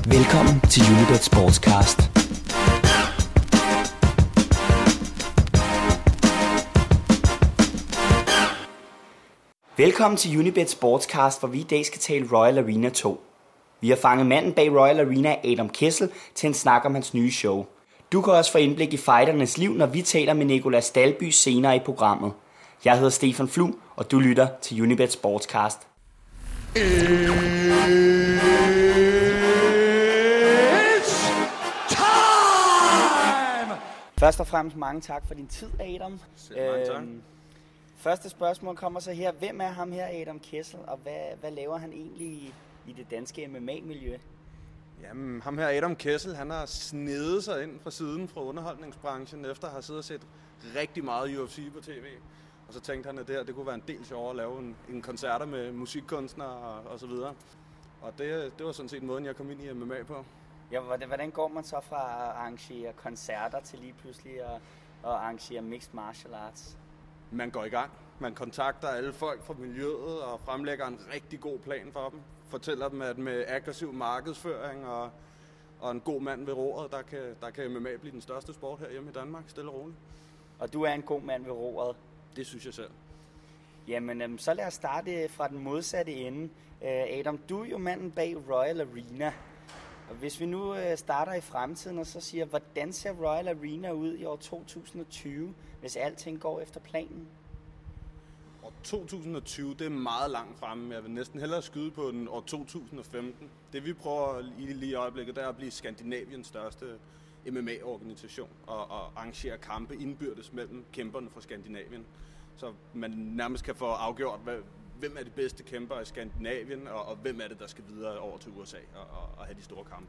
Velkommen til Unibet Sportscast. Velkommen til Unibet Sportscast, hvor vi i dag skal tale Royal Arena 2. Vi har fanget manden bag Royal Arena, Adam Kessel, til en snak om hans nye show. Du kan også få indblik i fighternes liv, når vi taler med Nicolas Dalby senere i programmet. Jeg hedder Stefan Flum, og du lytter til Unibet Sportscast. Først og fremmest mange tak for din tid, Adam. Første spørgsmål kommer så her. Hvem er ham her, Adam Kessel, og hvad laver han egentlig i det danske MMA-miljø? Jamen, ham her, Adam Kessel, han har snedet sig ind fra siden fra underholdningsbranchen, efter at have siddet og set rigtig meget UFC på tv. Og så tænkte han, at det kunne være en del sjovere at lave en koncerter med musikkunstnere og så videre. Og det var sådan set måden, jeg kom ind i MMA på. Ja, hvordan går man så fra at arrangere koncerter til lige pludselig at arrangere mixed martial arts? Man går i gang. Man kontakter alle folk fra miljøet og fremlægger en rigtig god plan for dem. Fortæller dem, at med aggressiv markedsføring og en god mand ved roret, der kan MMA blive den største sport her hjemme i Danmark, stille og roligt. Og du er en god mand ved roret? Det synes jeg selv. Jamen, så lad os starte fra den modsatte ende. Adam, du er jo manden bag Royal Arena. Og hvis vi nu starter i fremtiden og så siger, hvordan ser Royal Arena ud i år 2020, hvis alting går efter planen? År 2020, det er meget langt fremme. Jeg vil næsten hellere skyde på den år 2015. Det vi prøver lige i øjeblikket, det er at blive Skandinaviens største MMA-organisation og arrangere kampe indbyrdes mellem kæmperne fra Skandinavien. Så man nærmest kan få afgjort, hvem er de bedste kæmper i Skandinavien, og hvem er det, der skal videre over til USA og have de store kampe.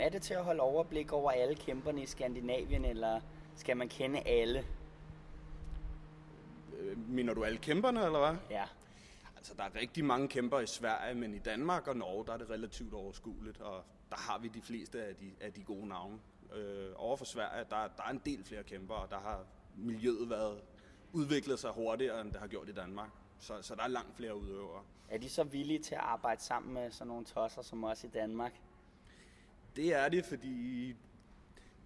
Er det til at holde overblik over alle kæmperne i Skandinavien, eller skal man kende alle? Mener du alle kæmperne, eller hvad? Ja. Altså, der er rigtig mange kæmper i Sverige, men i Danmark og Norge, der er det relativt overskueligt, og der har vi de fleste af de gode navne. Over for Sverige, der er en del flere kæmpere, og der har miljøet udviklet sig hurtigere, end det har gjort i Danmark. Så der er langt flere udøvere. Er de så villige til at arbejde sammen med sådan nogle tosser som os i Danmark? Det er det, fordi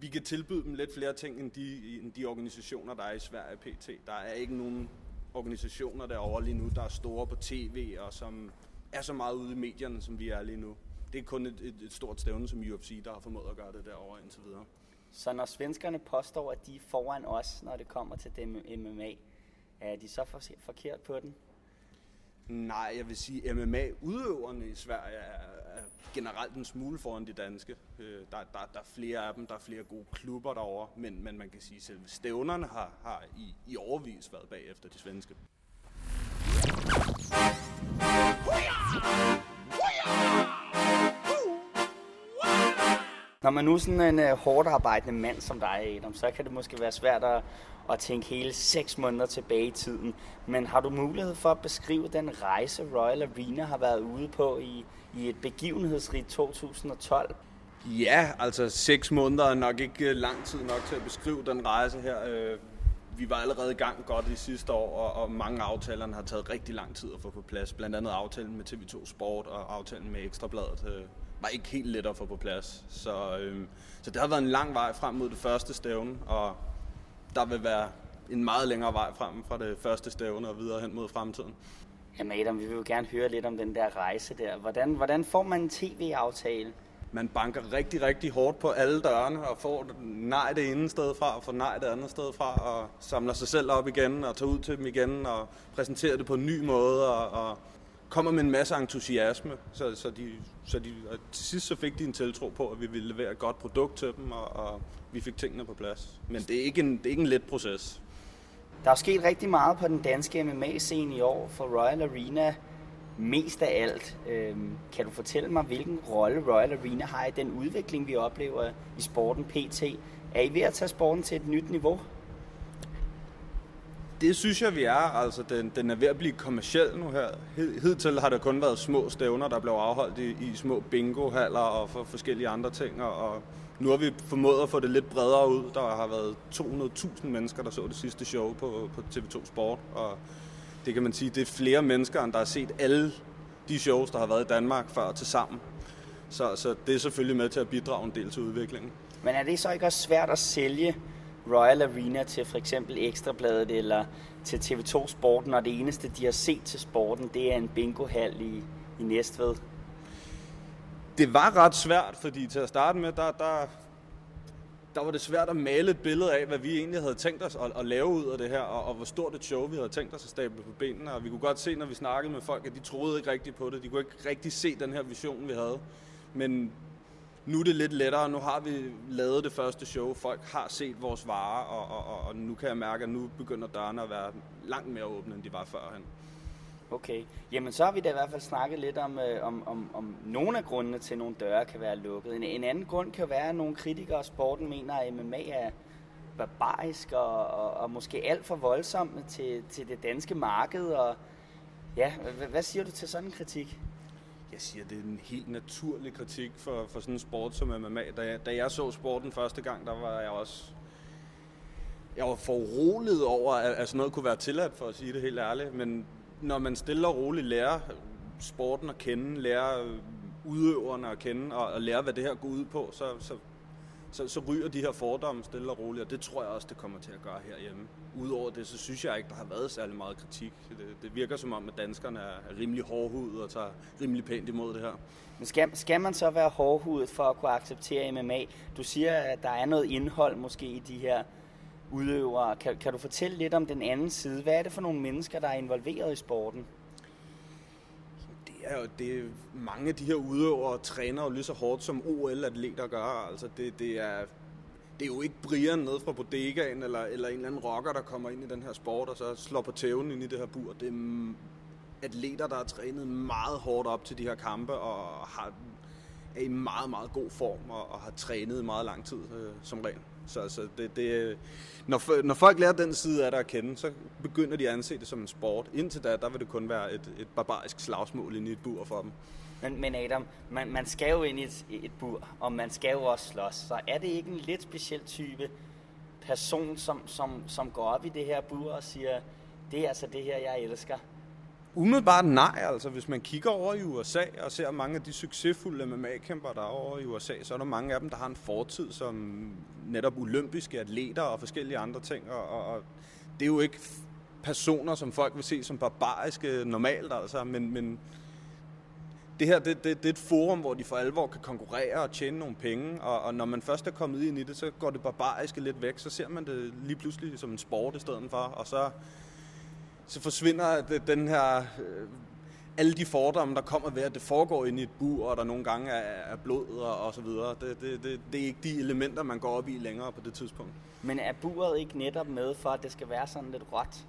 vi kan tilbyde dem lidt flere ting end de organisationer, der er i Sverige PT. Der er ikke nogen organisationer derovre lige nu, der er store på tv og som er så meget ude i medierne, som vi er lige nu. Det er kun et stort stævne som UFC, der har formået at gøre det derovre indtil videre. Så når svenskerne påstår, at de er foran os, når det kommer til MMA, er de så forkert på den? Nej, jeg vil sige, at MMA-udøverne i Sverige er generelt en smule foran de danske. Der er flere af dem, der er flere gode klubber derovre, men man kan sige, at selve stævnerne har i årevis været bagefter de svenske. Når man nu er sådan en hårdt arbejdende mand som dig, Adam, så kan det måske være svært at tænke hele 6 måneder tilbage i tiden. Men har du mulighed for at beskrive den rejse, Royal Arena har været ude på i et begivenhedsrigt 2012? Ja, altså 6 måneder er nok ikke lang tid nok til at beskrive den rejse her. Vi var allerede i gang godt i sidste år, og mange af aftalerne har taget rigtig lang tid at få på plads. Blandt andet aftalen med TV2 Sport og aftalen med Ekstrabladet var ikke helt let at få på plads. Så det har været en lang vej frem mod det første stævne, og der vil være en meget længere vej frem fra det første stævne og videre hen mod fremtiden. Jamen Adam, vi vil jo gerne høre lidt om den der rejse der. Hvordan får man en tv-aftale? Man banker rigtig, rigtig hårdt på alle dørene og får nej det ene sted fra og får nej det andet sted fra og samler sig selv op igen og tager ud til dem igen og præsenterer det på en ny måde og kommer med en masse entusiasme. Så til sidst så fik de en tiltro på, at vi ville levere et godt produkt til dem, og vi fik tingene på plads. Men det er ikke en let proces. Der er sket rigtig meget på den danske MMA-scene i år for Royal Arena. Mest af alt. Kan du fortælle mig, hvilken rolle Royal Arena har i den udvikling, vi oplever i sporten PT? Er I ved at tage sporten til et nyt niveau? Det synes jeg, vi er. Altså, den er ved at blive kommerciel nu her. Hidtil har der kun været små stævner, der blev afholdt i små bingohaller og for forskellige andre ting. Og nu har vi formået at få det lidt bredere ud. Der har været 200.000 mennesker, der så det sidste show på TV2 Sport. Og det kan man sige, det er flere mennesker, end der har set alle de shows, der har været i Danmark før til sammen. Så det er selvfølgelig med til at bidrage en del til udviklingen. Men er det så ikke også svært at sælge Royal Arena til for eksempel Ekstrabladet eller til TV2 Sporten, og det eneste, de har set til sporten, det er en bingohal i Næstved? Det var ret svært, fordi til at starte med, der var det svært at male et billede af, hvad vi egentlig havde tænkt os at lave ud af det her, og hvor stort et show vi havde tænkt os at stable på benene. Og vi kunne godt se, når vi snakkede med folk, at de troede ikke rigtigt på det. De kunne ikke rigtig se den her vision, vi havde. Men nu er det lidt lettere. Nu har vi lavet det første show. Folk har set vores varer, og nu kan jeg mærke, at nu begynder dørene at være langt mere åbne, end de var førhen. Okay. Jamen så har vi da i hvert fald snakket lidt om nogle af grundene til, at nogle døre kan være lukket. En anden grund kan være, at nogle kritikere af sporten mener, at MMA er barbarisk og måske alt for voldsomt til det danske marked. Og ja, hvad siger du til sådan en kritik? Jeg siger, det er en helt naturlig kritik for sådan en sport som MMA. Da jeg så sporten første gang, der var jeg var foruroliget over, at sådan noget kunne være tilladt, for at sige det helt ærligt. Men når man stille og roligt lærer sporten at kende, lærer udøverne at kende og lærer, hvad det her går ud på, så ryger de her fordomme stille og roligt, og det tror jeg også, det kommer til at gøre herhjemme. Udover det, så synes jeg ikke, der har været særlig meget kritik. Det virker som om, at danskerne er rimelig hårdhudet og tager rimelig pænt imod det her. Men skal man så være hårdhudet for at kunne acceptere MMA? Du siger, at der er noget indhold måske i de her udøvere. Kan du fortælle lidt om den anden side? Hvad er det for nogle mennesker, der er involveret i sporten? Det er mange af de her udøvere træner jo lige så hårdt som OL-atleter gør. Altså det er jo ikke Brian nede fra bodegaen eller en eller anden rocker, der kommer ind i den her sport og så slår på tæven ind i det her bur. Det er atleter, der har trænet meget hårdt op til de her kampe og er i meget, meget god form og har trænet i meget lang tid som regel. Så når folk lærer den side af det at kende, så begynder de at anse det som en sport. Indtil da vil det kun være et barbarisk slagsmål inde i et bur for dem. Men Adam, man skal jo ind i et bur, og man skal jo også slås. Så er det ikke en lidt speciel type person, som går op i det her bur og siger, det er altså det her, jeg elsker? Umiddelbart nej, altså hvis man kigger over i USA og ser mange af de succesfulde MMA-kæmper, der er over i USA, så er der mange af dem, der har en fortid som netop olympiske atleter og forskellige andre ting, og det er jo ikke personer, som folk vil se som barbariske normalt, altså, men det her, det er et forum, hvor de for alvor kan konkurrere og tjene nogle penge, og når man først er kommet ind i det, så går det barbariske lidt væk, så ser man det lige pludselig som en sport i stedet for, og så forsvinder den her, alle de fordomme, der kommer ved, at det foregår inde i et bur, og der nogle gange er blod og så videre. Det er ikke de elementer, man går op i længere på det tidspunkt. Men er buret ikke netop med for, at det skal være sådan lidt råt?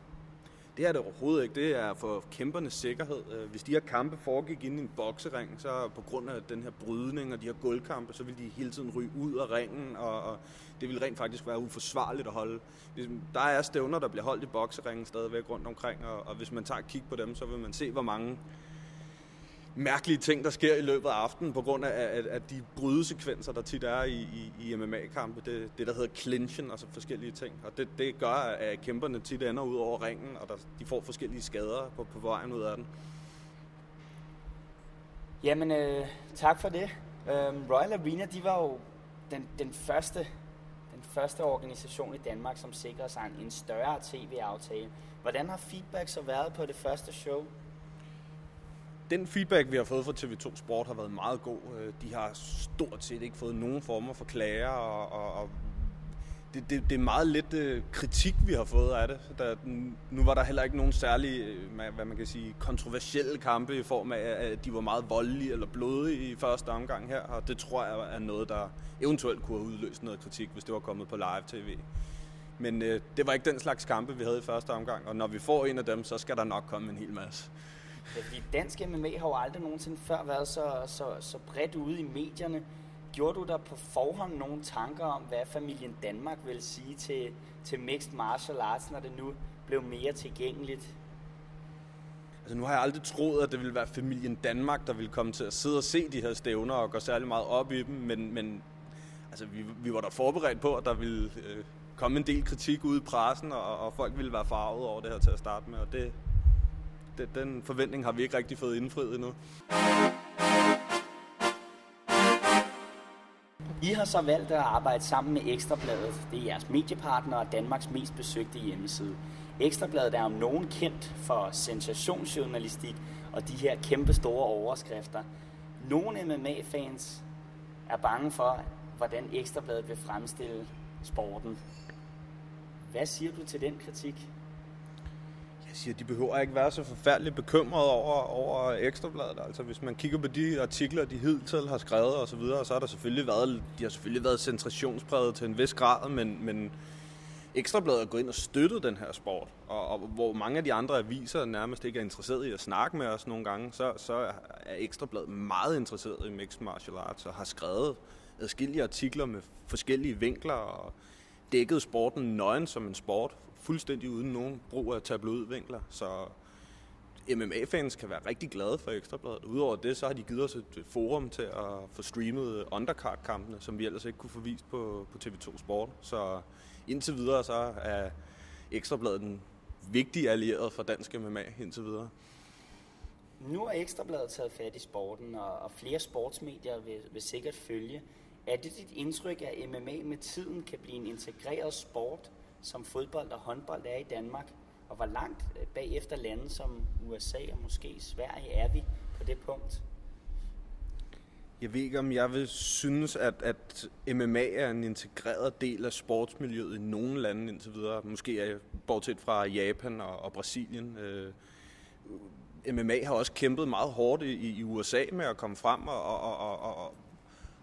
Det er det overhovedet ikke. Det er for kæmpernes sikkerhed. Hvis de her kampe foregik inde i en boksering, så på grund af den her brydning og de her gulvkampe, så vil de hele tiden ryge ud af ringen, og det vil rent faktisk være uforsvarligt at holde. Der er stævner, der bliver holdt i bokseringen stadigvæk rundt omkring, og hvis man tager et kig på dem, så vil man se, hvor mange mærkelige ting, der sker i løbet af aftenen, på grund af de brydesekvenser, der tit er i MMA-kampe. Det, der hedder clinchen, altså forskellige ting. Og det gør, at kæmperne tit ender ud over ringen, og de får forskellige skader på vejen ud af den. Jamen, tak for det. Royal Arena, de var jo den første organisation i Danmark, som sikrede sig en større tv-aftale. Hvordan har feedback så været på det første show? Den feedback, vi har fået fra TV2 Sport, har været meget god. De har stort set ikke fået nogen former for klager, og det er meget lidt kritik, vi har fået af det. Nu var der heller ikke nogen særlig, hvad man kan sige, kontroversielle kampe i form af, at de var meget voldelige eller blodige i første omgang her, og det tror jeg er noget, der eventuelt kunne have udløst noget kritik, hvis det var kommet på live-tv. Men det var ikke den slags kampe, vi havde i første omgang, og når vi får en af dem, så skal der nok komme en hel masse. Ja, fordi dansk MMA har jo aldrig nogensinde før været så bredt ude i medierne. Gjorde du der på forhånd nogle tanker om, hvad familien Danmark vil sige til mixed martial arts, når det nu blev mere tilgængeligt? Altså nu har jeg aldrig troet, at det ville være familien Danmark, der ville komme til at sidde og se de her stævner og gå særlig meget op i dem, men altså, vi var da forberedt på, at der ville komme en del kritik ude i pressen, og folk ville være farvet over det her til at starte med, og den forventning har vi ikke rigtig fået indfriet endnu. I har så valgt at arbejde sammen med Ekstrabladet. Det er jeres mediepartner og Danmarks mest besøgte hjemmeside. Ekstrabladet er om nogen kendt for sensationsjournalistik og de her kæmpe store overskrifter. Nogle MMA-fans er bange for, hvordan Ekstrabladet vil fremstille sporten. Hvad siger du til den kritik? Jeg siger, de behøver ikke være så forfærdeligt bekymrede over Ekstrabladet. Altså, hvis man kigger på de artikler, de hidtil har skrevet og så videre, så har de har selvfølgelig været sensationspræget til en vis grad, men Ekstrabladet er gået ind og støttet den her sport, og hvor mange af de andre aviser nærmest ikke er interesseret i at snakke med os nogle gange, så er Ekstrabladet meget interesseret i mixed martial arts og har skrevet adskillige artikler med forskellige vinkler og dækket sporten nøgen som en sport, fuldstændig uden nogen brug af tabloidvinkler. Så MMA-fans kan være rigtig glade for Ekstrabladet. Udover det, så har de givet os et forum til at få streamet undercard-kampene, som vi ellers ikke kunne få vist på TV2 Sport. Så indtil videre så er Ekstrabladet en vigtig allieret for dansk MMA indtil videre. Nu har Ekstrabladet taget fat i sporten, og flere sportsmedier vil sikkert følge. Er det dit indtryk, at MMA med tiden kan blive en integreret sport, som fodbold og håndbold er i Danmark? Og hvor langt bagefter lande som USA og måske Sverige er vi på det punkt? Jeg ved ikke, om jeg vil synes, at MMA er en integreret del af sportsmiljøet i nogle lande indtil videre. Måske er bortset fra Japan og Brasilien. MMA har også kæmpet meget hårdt i USA med at komme frem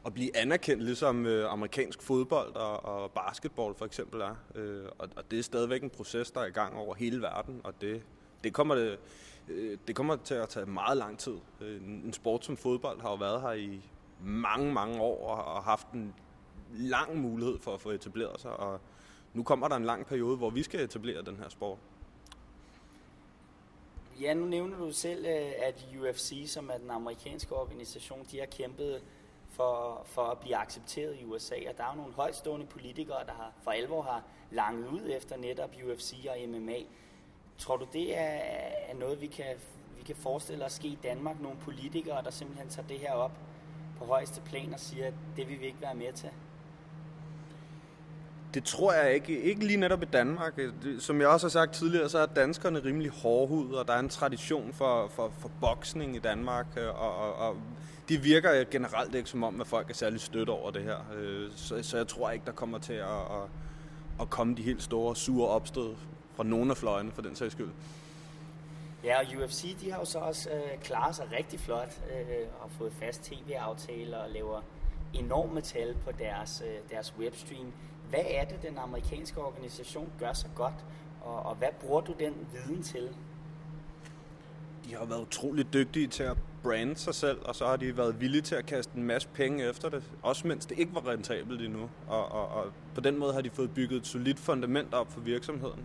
og blive anerkendt, ligesom amerikansk fodbold og basketball for eksempel er. Og det er stadigvæk en proces, der er i gang over hele verden, og det kommer til at tage meget lang tid. En sport som fodbold har jo været her i mange, mange år og haft en lang mulighed for at få etableret sig, og nu kommer der en lang periode, hvor vi skal etablere den her sport. Ja, nu nævner du selv, at UFC, som er den amerikanske organisation, de har kæmpet for at blive accepteret i USA, og der er jo nogle højtstående politikere, der for alvor har langet ud efter netop UFC og MMA. Tror du, det er noget, vi kan forestille os ske i Danmark? Nogle politikere, der simpelthen tager det her op på højeste plan og siger, at det vil vi ikke være med til? Det tror jeg ikke. Ikke lige netop i Danmark. Som jeg også har sagt tidligere, så er danskerne rimelig hårdhud, og der er en tradition for boksning i Danmark, og det virker generelt ikke som om, at folk er særlig stødt over det her. Så jeg tror ikke, der kommer til at komme de helt store, sure opstød fra nogle af fløjene, for den sags skyld. Ja, og UFC, de har jo så også klaret sig rigtig flot og fået fast tv-aftaler og laver enorme tal på deres webstream. Hvad er det, den amerikanske organisation gør så godt, og hvad bruger du den viden til? De har været utroligt dygtige til at brande sig selv, og så har de været villige til at kaste en masse penge efter det, også mens det ikke var rentabelt endnu. Og på den måde har de fået bygget et solidt fundament op for virksomheden.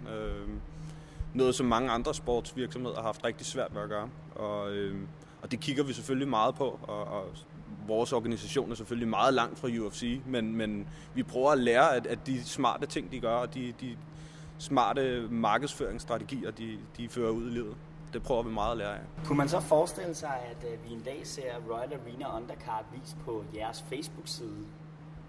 Noget, som mange andre sportsvirksomheder har haft rigtig svært ved at gøre. Og det kigger vi selvfølgelig meget på, og vores organisation er selvfølgelig meget langt fra UFC, men vi prøver at lære, at de smarte ting, de gør, og de smarte markedsføringsstrategier, de fører ud i livet. Det prøver vi meget at lære af. Kunne man så forestille sig, at vi en dag ser Royal Arena Undercard vist på jeres Facebook-side?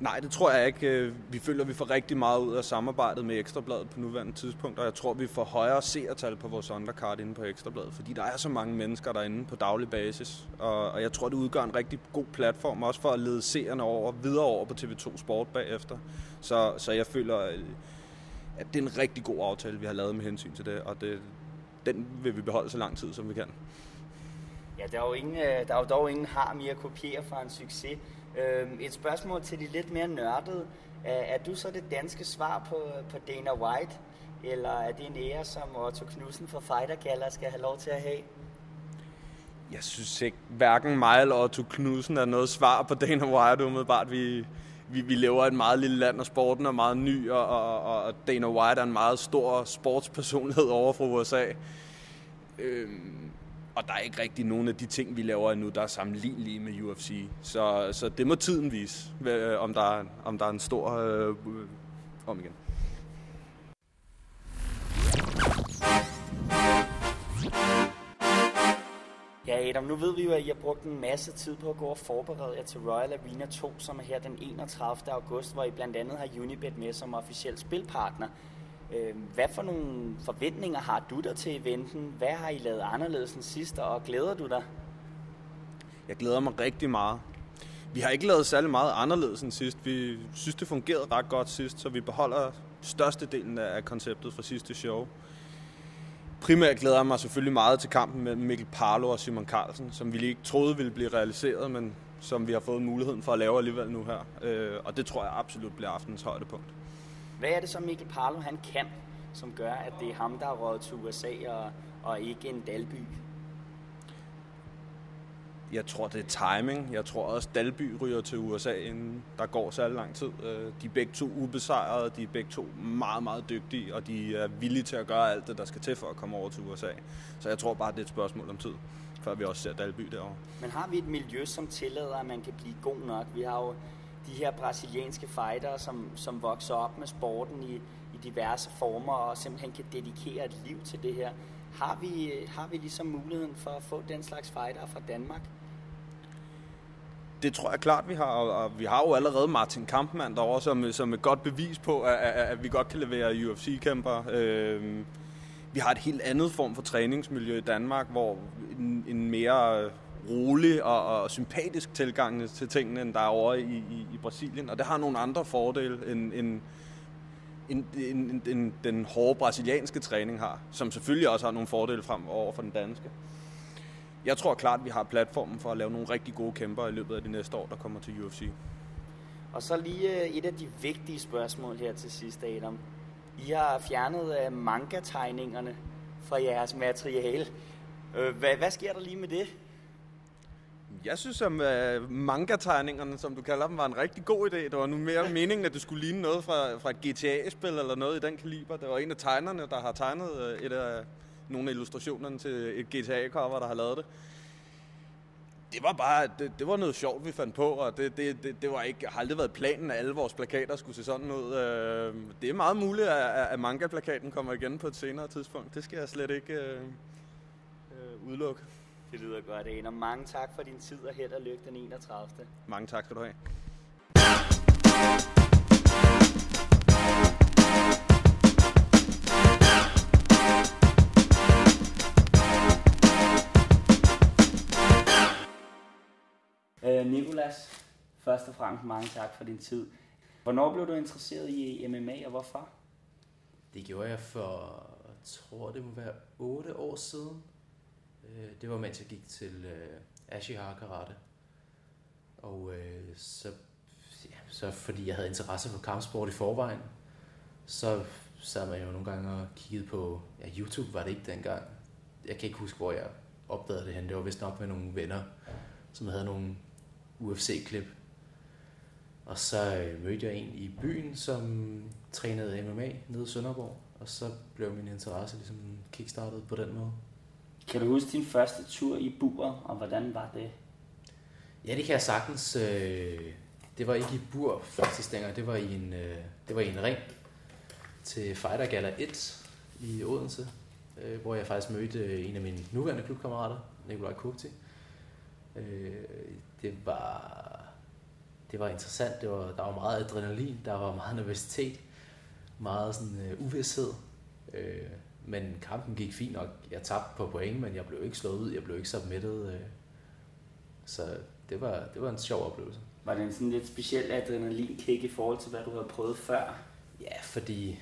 Nej, det tror jeg ikke. Vi føler, at vi får rigtig meget ud af samarbejdet med Ekstrabladet på nuværende tidspunkt, og jeg tror, vi får højere seertal på vores undercard inde på Ekstrabladet, fordi der er så mange mennesker derinde på daglig basis, og jeg tror, det udgør en rigtig god platform, også for at lede seerne videre over på TV2 Sport bagefter. Så jeg føler, at det er en rigtig god aftale, vi har lavet med hensyn til det, og den vil vi beholde så lang tid, som vi kan. Ja, der er jo dog ingen harm i at kopiere fra en succes. Et spørgsmål til de lidt mere nørdede. Er du så det danske svar på Dana White, eller er det en ære, som Otto Knudsen fra Fighter Gala skal have lov til at have? Jeg synes ikke, hverken mig eller Otto Knudsen er noget svar på Dana White umiddelbart. Vi lever i et meget lille land, og sporten er meget ny, og Dana White er en meget stor sportspersonlighed over fra USA. Og der er ikke rigtig nogen af de ting, vi laver endnu, der er sammenlignelige med UFC. Så det må tiden vise, om der er en stor om igen. Ja, Adam, nu ved vi jo, at I har brugt en masse tid på at gå og forberede jer til Royal Arena 2, som er her den 31. august, hvor I blandt andet har Unibet med som officiel spilpartner. Hvad for nogle forventninger har du der til eventen? Hvad har I lavet anderledes end sidst, og glæder du dig? Jeg glæder mig rigtig meget. Vi har ikke lavet særlig meget anderledes end sidst. Vi synes, det fungerede ret godt sidst, så vi beholder størstedelen af konceptet fra sidste show. Primært glæder jeg mig selvfølgelig meget til kampen mellem Mikkel Parlo og Simon Carlsen, som vi ikke troede ville blive realiseret, men som vi har fået muligheden for at lave alligevel nu her. Og det tror jeg absolut bliver aftenens højdepunkt. Hvad er det så Mikkel Parlo han kan, som gør, at det er ham, der er røget til USA og ikke en Dalby? Jeg tror, det er timing. Jeg tror også, Dalby ryger til USA, inden der går særlig lang tid. De er begge to ubesejrede, de er begge to meget, meget dygtige, og de er villige til at gøre alt det, der skal til for at komme over til USA. Så jeg tror bare, det er et spørgsmål om tid, før vi også ser Dalby derovre. Men har vi et miljø, som tillader, at man kan blive god nok? Vi har jo de her brasilianske fightere, som vokser op med sporten i diverse former og simpelthen kan dedikere et liv til det her. Har vi ligesom muligheden for at få den slags fightere fra Danmark? Det tror jeg klart, vi har, og vi har jo allerede Martin Kampmann derovre, som et godt bevis på, at vi godt kan levere UFC-kæmper. Vi har et helt andet form for træningsmiljø i Danmark, hvor en mere rolig og sympatisk tilgang til tingene, end der er over i Brasilien, og det har nogle andre fordele, end den hårde brasilianske træning har, som selvfølgelig også har nogle fordele frem over for den danske. Jeg tror klart, at vi har platformen for at lave nogle rigtig gode kæmper i løbet af de næste år, der kommer til UFC. Og så lige et af de vigtige spørgsmål her til sidst, Adam. I har fjernet manga-tegningerne fra jeres materiale. Hvad sker der lige med det? Jeg synes, at manga-tegningerne, som du kalder dem, var en rigtig god idé. Det var nu mere meningen, at det skulle ligne noget fra et GTA-spil eller noget i den kaliber. Det var en af tegnerne, der har tegnet nogle af illustrationerne til et GTA-cover, der har lavet det. Det var bare, det var noget sjovt, vi fandt på, og det var ikke, har aldrig været planen, at alle vores plakater skulle se sådan ud. Det er meget muligt, at manga-plakaten kommer igen på et senere tidspunkt. Det skal jeg slet ikke udelukke. Det lyder godt, Ana. Mange tak for din tid, og held og lykke den 31. Mange tak skal du have. Nicolas, først og fremmest mange tak for din tid. Hvornår blev du interesseret i MMA, og hvorfor? Det gjorde jeg for, jeg tror det må være 8 år siden. Det var mens jeg gik til Ashihara Karate. Og så fordi jeg havde interesse for kampsport i forvejen, så sad man jo nogle gange og kiggede på, YouTube var det ikke dengang. Jeg kan ikke huske, hvor jeg opdagede det hen. Det var vist nok med nogle venner, som havde nogle UFC-klip. Og så mødte jeg en i byen, som trænede MMA nede i Sønderborg. Og så blev min interesse ligesom kickstartet på den måde. Kan du huske din første tur i bur, og hvordan var det? Ja, det kan jeg sagtens. Det var ikke i bur faktisk dengang. Det var i en ring til Fighter Gala 1 i Odense, hvor jeg faktisk mødte en af mine nuværende klubkammerater, Nikolaj Kogti. Det var interessant. Der var meget adrenalin, der var meget nervøsitet, meget sådan uvished. Men kampen gik fint nok. Jeg tabte på point, men jeg blev ikke slået ud, jeg blev ikke submitted. Så det var en sjov oplevelse. Var det en sådan lidt speciel adrenalinkick i forhold til, hvad du havde prøvet før? Ja, fordi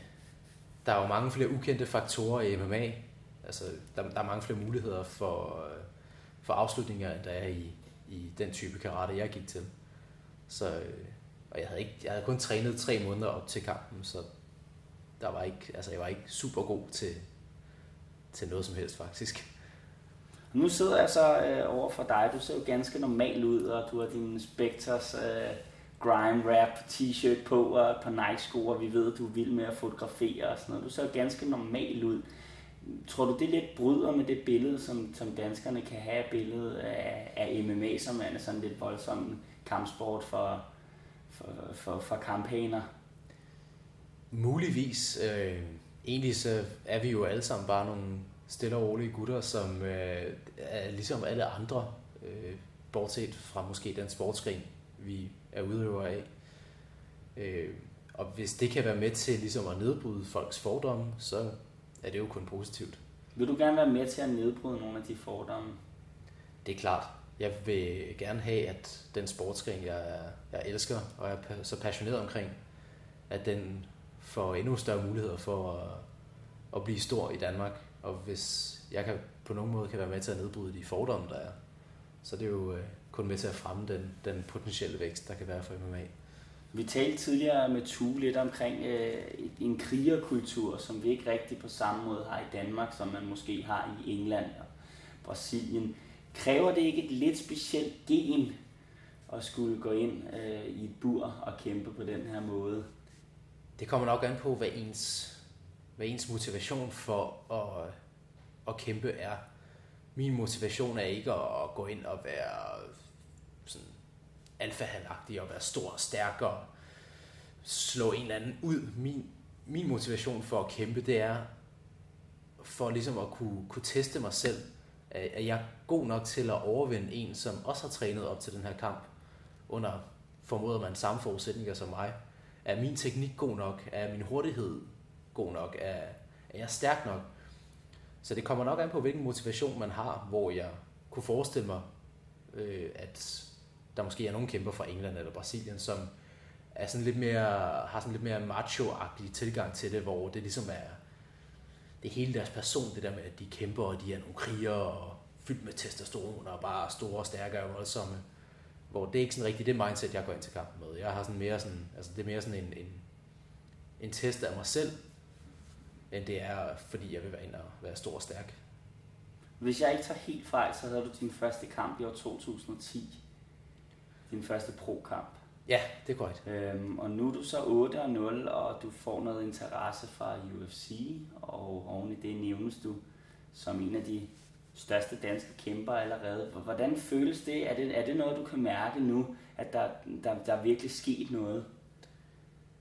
der er jo mange flere ukendte faktorer i MMA. Altså, der er mange flere muligheder for afslutninger, end der er i den type karate, jeg gik til. Så, og jeg havde kun trænet 3 måneder op til kampen, så jeg var ikke super god til noget som helst faktisk. Nu sidder jeg så over for dig. Du ser jo ganske normal ud, og du har din Spectres grime rap t-shirt på og et par Nike-sko, og vi ved, at du er vild med at fotografere og sådan noget. Du ser jo ganske normal ud. Tror du, det lidt bryder med det billede, som danskerne kan have af billedet af MMA, som er sådan lidt voldsom kampsport for kamphaner? Muligvis. Egentlig så er vi jo alle sammen bare nogle stille og rolige gutter, som er ligesom alle andre, bortset fra måske den sportsgren, vi er udøvere af. Og hvis det kan være med til ligesom at nedbryde folks fordomme, så er det jo kun positivt. Vil du gerne være med til at nedbryde nogle af de fordomme? Det er klart. Jeg vil gerne have, at den sportsgren, jeg elsker og er så passioneret omkring, at den får endnu større muligheder for at blive stor i Danmark. Og hvis jeg på nogen måde kan være med til at nedbryde de fordomme, der er, så det er jo kun med til at fremme den potentielle vækst, der kan være for MMA. Vi talte tidligere med Tue lidt omkring en krigerkultur, som vi ikke rigtig på samme måde har i Danmark, som man måske har i England og Brasilien. Kræver det ikke et lidt specielt gen at skulle gå ind i et bur og kæmpe på den her måde? Det kommer nok an på, hvad ens motivation for at kæmpe er. Min motivation er ikke at gå ind og være sådan alfahanagtig og være stor og stærk og slå en eller anden ud. Min motivation for at kæmpe, det er for ligesom at kunne teste mig selv. At jeg er god nok til at overvinde en, som også har trænet op til den her kamp under, formoder man, samme forudsætninger som mig. Er min teknik god nok? Er min hurtighed god nok? Er jeg stærk nok? Så det kommer nok an på, hvilken motivation man har, hvor jeg kunne forestille mig, at der måske er nogle kæmper fra England eller Brasilien, som er sådan lidt mere, har sådan lidt mere macho-agtig tilgang til det, hvor det ligesom er det hele deres person, det der med, at de kæmper, og de er nogle krigere, og fyldt med testosteron, og bare store og stærke og voldsomme. Hvor det er ikke sådan rigtigt det mindset, jeg går ind til kampen med. Jeg har sådan mere sådan, altså det er mere sådan en test af mig selv, end det er, fordi jeg vil være inde og være stor og stærk. Hvis jeg ikke tager helt fejl, så havde du din første kamp i år 2010. Din første pro-kamp. Ja, det er korrekt. Og nu er du så 8-0, og du får noget interesse fra UFC, og oven i det nævnes du som en af de største danske kæmper allerede. Hvordan føles det? Er det noget, du kan mærke nu, at der er virkelig sket noget?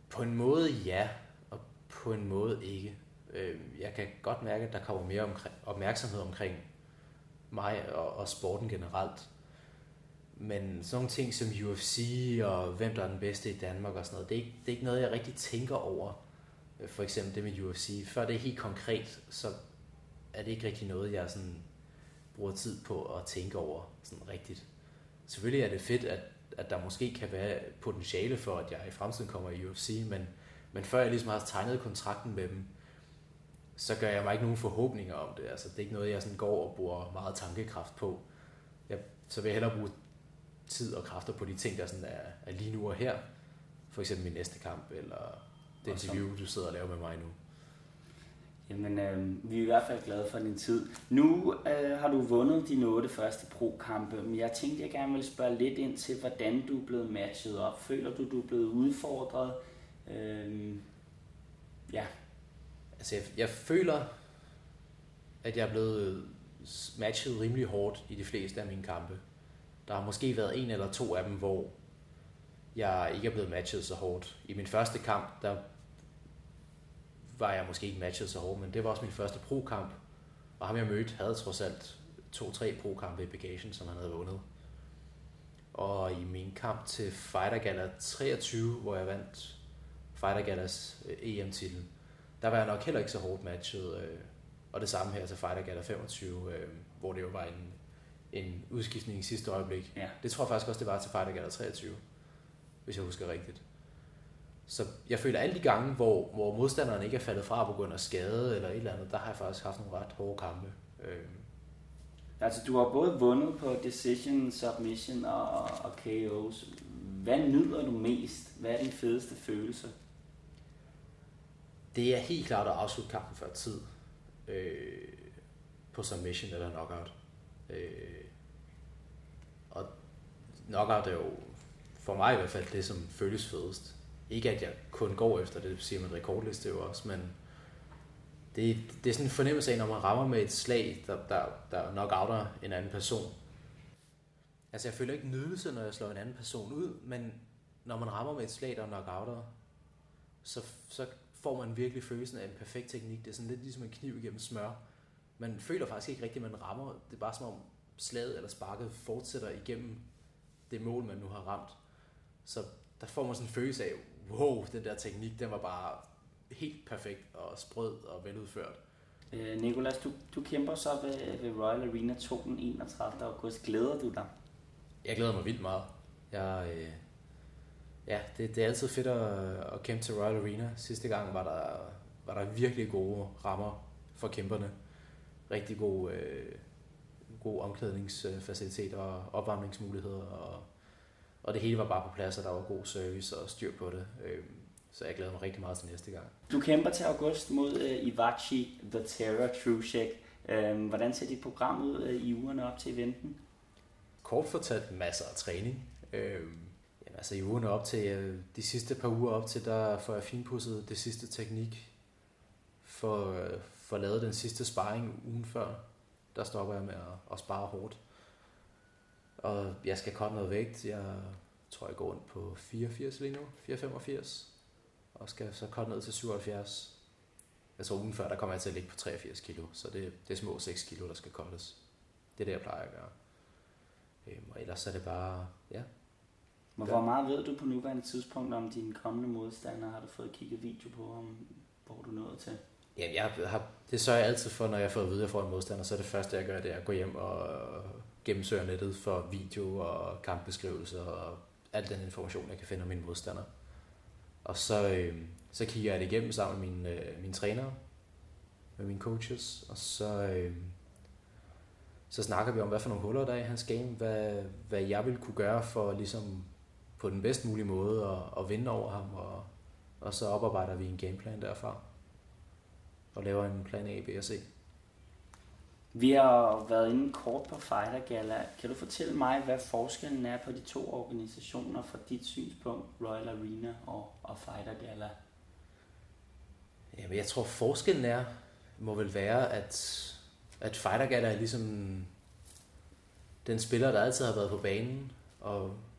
På en måde ja, og på en måde ikke. Jeg kan godt mærke, at der kommer mere opmærksomhed omkring mig og sporten generelt. Men sådan nogle ting som UFC og hvem der er den bedste i Danmark og sådan noget, det er ikke noget, jeg rigtig tænker over. For eksempel det med UFC. Før det er helt konkret, så er det ikke rigtig noget, jeg sådan bruger tid på at tænke over sådan rigtigt. Selvfølgelig er det fedt, at der måske kan være potentiale for, at jeg i fremtiden kommer i UFC, men før jeg ligesom har tegnet kontrakten med dem, så gør jeg mig ikke nogen forhåbninger om det. Altså, det er ikke noget, jeg sådan går og bruger meget tankekraft på. Så vil jeg hellere bruge tid og kræfter på de ting, der sådan er lige nu og her. For eksempel min næste kamp, eller det interview, du sidder og laver med mig nu. Jamen, vi er i hvert fald glade for din tid. Nu har du vundet dine 8 første pro-kampe, men jeg tænkte, jeg gerne ville spørge lidt ind til, hvordan du er blevet matchet op. Føler du er blevet udfordret? Ja. Altså, jeg føler, at jeg er blevet matchet rimelig hårdt i de fleste af mine kampe. Der har måske været 1 eller 2 af dem, hvor jeg ikke er blevet matchet så hårdt. I min første kamp, der var jeg måske ikke matchet så hårdt, men det var også min første pro-kamp. Og ham jeg mødte havde trods alt 2-3 pro-kampe i bagagen, som han havde vundet. Og i min kamp til Fighter Gala 23, hvor jeg vandt Fighter Galas EM-titel, der var jeg nok heller ikke så hårdt matchet. Og det samme her til Fighter Gala 25, hvor det jo var en udskiftning i sidste øjeblik. Ja. Det tror jeg faktisk også, det var til Fighter Gala 23, hvis jeg husker rigtigt. Så jeg føler alle de gange, hvor modstanderen ikke er faldet fra på grund af skade eller et eller andet, der har jeg faktisk haft nogle ret hårde kampe. Altså, du har både vundet på decision, submission og KO's. Hvad nyder du mest? Hvad er din fedeste følelse? Det er helt klart at afslutte kampen før tid. På submission eller knockout. Og knockout er jo for mig i hvert fald det, som føles fedest. Ikke at jeg kun går efter det, siger man rekordliste jo også, men det er sådan en fornemmelse af, når man rammer med et slag, der knockouter en anden person. Altså jeg føler ikke nydelse, når jeg slår en anden person ud, men når man rammer med et slag, der knockouter, så får man virkelig følelsen af en perfekt teknik. Det er sådan lidt ligesom en kniv igennem smør. man føler faktisk ikke rigtigt, at man rammer. Det er bare som om slaget eller sparket fortsætter igennem det mål, man nu har ramt. Så der får man sådan en følelse af, wow, den der teknik, den var bare helt perfekt og sprød og veludført. Nicolas, du kæmper så ved Royal Arena 2 den 31. august. Glæder du dig? Jeg glæder mig vildt meget. Det er altid fedt at kæmpe til Royal Arena. Sidste gang var der virkelig gode rammer for kæmperne. Rigtig gode omklædningsfaciliteter og opvarmningsmuligheder. Og det hele var bare på plads, og der var god service og styr på det. Så jeg glæder mig rigtig meget til næste gang. Du kæmper til august mod Ivachi The Terror Trushek. Hvordan ser dit program ud i ugerne op til eventen? Kort fortalt masser af træning. I ugerne op til de sidste par uger op til, der får jeg finpudset det sidste teknik. For lavet den sidste sparring ugen før. Der stopper jeg med at spare hårdt. Og jeg skal cutte noget vægt. Jeg tror, jeg går rundt på 84 lige nu. 4,85. Og skal så cutte ned til 77. Jeg tror ugen før, der kommer jeg til at ligge på 83 kilo. Så det er små 6 kilo, der skal cuttes. Det er det, jeg plejer at gøre. Og ellers er det bare, ja. Hvor meget ved du på nuværende tidspunkt om dine kommende modstandere? Har du fået kigget video på, hvor du nåede til? Ja, det sørger jeg altid for, når jeg får at vide, at jeg får en modstander. Så er det første, jeg gør, det er at gå hjem og gennemsøge nettet for video og kampbeskrivelser og al den information, jeg kan finde om mine modstandere. Og så kigger jeg det igennem sammen med mine trænere, med mine coaches, og så snakker vi om, hvad for nogle huller der er i hans game, hvad jeg vil kunne gøre for ligesom på den bedst mulige måde at vinde over ham, og så oparbejder vi en gameplan derfra og laver en plan A, B og C. Vi har været inde kort på Fighter Gala. Kan du fortælle mig, hvad forskellen er på de to organisationer fra dit synspunkt, Royal Arena og Fighter Gala? Jamen, jeg tror forskellen må vel være, at Fighter Gala er ligesom den spiller, der altid har været på banen,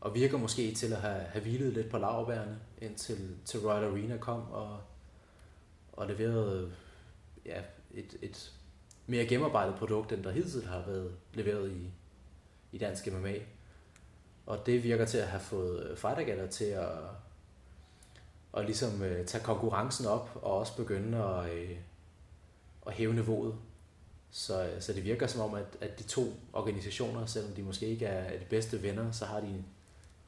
og virker måske til at have hvilet lidt på laurbærrene, indtil Royal Arena kom og leverede et mere gennemarbejdet produkt, end der hidtil har været leveret i dansk MMA. Og det virker til at have fået Fighter Gala til at ligesom tage konkurrencen op, og også begynde at hæve niveauet. Så det virker som om, at de to organisationer, selvom de måske ikke er de bedste venner, så har de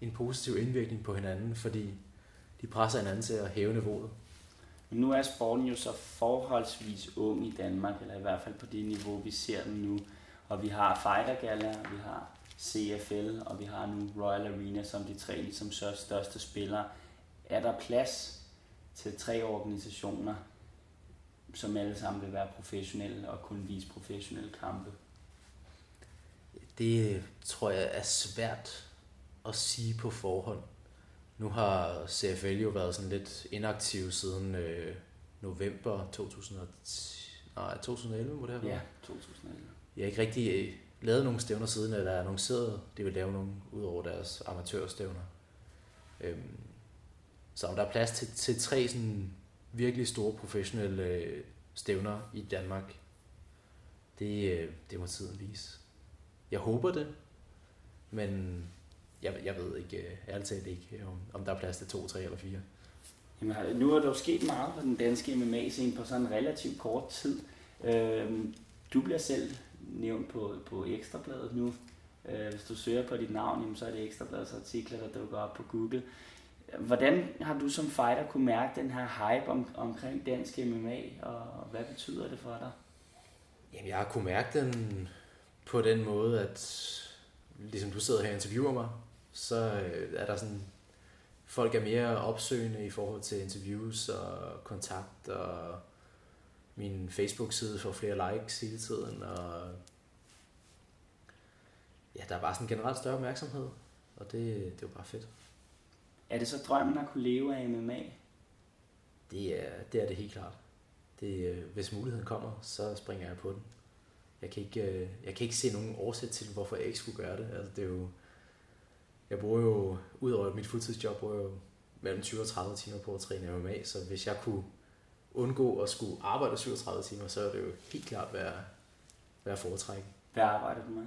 en positiv indvirkning på hinanden, fordi de presser hinanden til at hæve niveauet. Nu er sporten jo så forholdsvis ung i Danmark, eller i hvert fald på det niveau, vi ser den nu. Og vi har Fighter Gala, vi har CFL, og vi har nu Royal Arena som de tre ligesom største spillere. Er der plads til 3 organisationer, som alle sammen vil være professionelle og kunne vise professionelle kampe? Det tror jeg er svært at sige på forhånd. Nu har CFL jo været sådan lidt inaktiv siden november 2011, må det have været? Ja, 2011. Jeg har ikke rigtig lavet nogle stævner siden, eller annonceret, de vil lave nogle ud over deres amatørstævner. Så om der er plads til 3 sådan virkelig store professionelle stævner i Danmark, det må tiden vise. Jeg håber det, men jeg ved ikke, ærligt talt ikke, om der er plads til 2, 3 eller 4. Jamen, nu er der jo sket meget på den danske MMA-scene på sådan en relativt kort tid. Du bliver selv nævnt på Ekstrabladet nu. Hvis du søger på dit navn, så er det Ekstrabladets artikler, der dukker op på Google. Hvordan har du som fighter kunne mærke den her hype omkring dansk MMA, og hvad betyder det for dig? Jamen, jeg har kunne mærke den på den måde, at ligesom du sidder her og interviewer mig, så er der sådan, folk er mere opsøgende i forhold til interviews og kontakt, og min Facebook-side får flere likes hele tiden, og ja, der er bare sådan en generelt større opmærksomhed, og det er jo bare fedt. Er det så drømmen at kunne leve af MMA? Det er det helt klart. Hvis muligheden kommer, så springer jeg på den. Jeg kan ikke se nogen årsag til, hvorfor jeg ikke skulle gøre det. Altså, det er jo, jeg bruger jo, ud over mit fuldtidsjob, bruger jeg jo mellem 20 og 30 timer på at træne MMA, så hvis jeg kunne undgå at skulle arbejde 37 timer, så er det jo helt klart være foretrække. Hvad arbejder du med?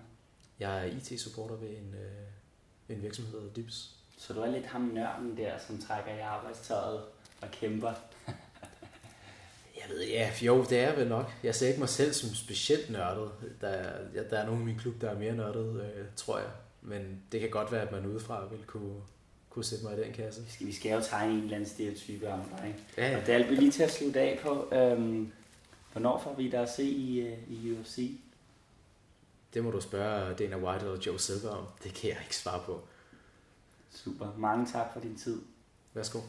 Jeg er IT-supporter ved en virksomhed, der hedder Dybs. Så du er lidt ham nørden der, som trækker i arbejdstøjet og kæmper? Det er vel nok. Jeg ser ikke mig selv som specielt nørdet. Der er nogen i min klub, der er mere nørdet, tror jeg. Men det kan godt være, at man udefra vil kunne sætte mig i den kasse. Vi skal jo tegne en eller anden stereotype om dig, ikke? Ja. Og det er lige til at slutte af på. Hvornår får vi dig at se i UFC? Det må du spørge Dana White eller Joe Silver om. Det kan jeg ikke svare på. Super. Mange tak for din tid. Værsgo.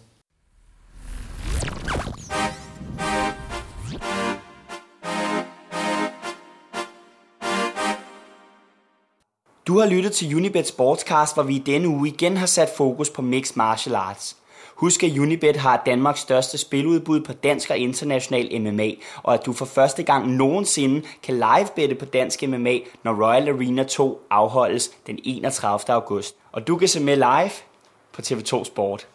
Du har lyttet til Unibet Sportscast, hvor vi i denne uge igen har sat fokus på Mixed Martial Arts. Husk, at Unibet har Danmarks største spiludbud på dansk og international MMA, og at du for første gang nogensinde kan live-bette på dansk MMA, når Royal Arena 2 afholdes den 31. august. Og du kan se med live på TV2 Sport.